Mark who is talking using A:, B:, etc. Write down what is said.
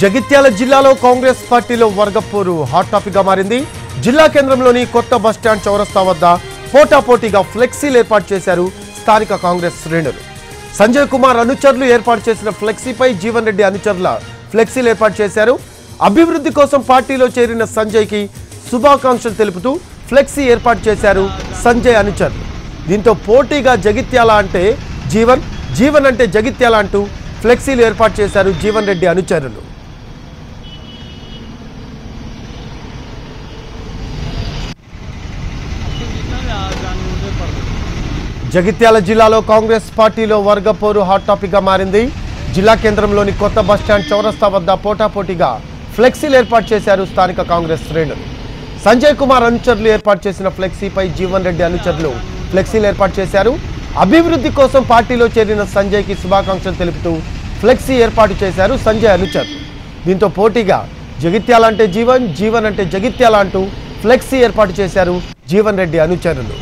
A: జగిత్యాల జిల్లాలో కాంగ్రెస్ పార్టీలో వర్గపోరు hot topic గా మారింది. జిల్లా కేంద్రంలోని కొత్త బస్టాండ్ చౌరస్తా వద్ద పోటాపోటీగా ఫ్లెక్సీలు ఏర్పాటు చేశారు స్థానిక కాంగ్రెస్ శ్రేణులు. సంజయ్ కుమార్ అనుచరులు ఏర్పాటు చేసిన ఫ్లెక్సీపై జీవన్ రెడ్డి అనుచరుల ఫ్లెక్సీలు ఏర్పాటు చేశారు. అభివృద్ధి కోసం పార్టీలో చేరిన సంజయ్కి శుభాకాంక్షలు తెలుపుతూ ఫ్లెక్సీ ఏర్పాటు చేశారు సంజయ్ అనుచరులు. దీంతో పోటీగా జగిత్యాల అంటే జీవన్, జీవన్ అంటే జగిత్యాల అంటూ ఫ్లెక్సీలు ఏర్పాటు చేశారు జీవన్ రెడ్డి అనుచరులు. జగిత్యాల జిల్లాలో కాంగ్రెస్ పార్టీలో వర్గపోరు హాట్ టాపిక్ గా మారింది. జిల్లా కేంద్రంలోని కొత్త బస్టాండ్ చౌరస్తా వద్ద పోటాపోటీగా ఫ్లెక్సీలు ఏర్పాటు చేశారు స్థానిక కాంగ్రెస్ శ్రేణులు. సంజయ్ కుమార్ అనుచరులు ఏర్పాటు చేసిన ఫ్లెక్సీపై జీవన్ రెడ్డి అనుచరులు ఫ్లెక్సీలు ఏర్పాటు చేశారు. అభివృద్ధి కోసం పార్టీలో చేరిన సంజయ్కి శుభాకాంక్షలు తెలుపుతూ ఫ్లెక్సీ ఏర్పాటు చేశారు సంజయ్ అనుచరులు. దీంతో పోటీగా జగిత్యాల అంటే జీవన్, జీవన్ అంటే జగిత్యాల అంటూ ఫ్లెక్సీ ఏర్పాటు చేశారు జీవన్ రెడ్డి అనుచరులు.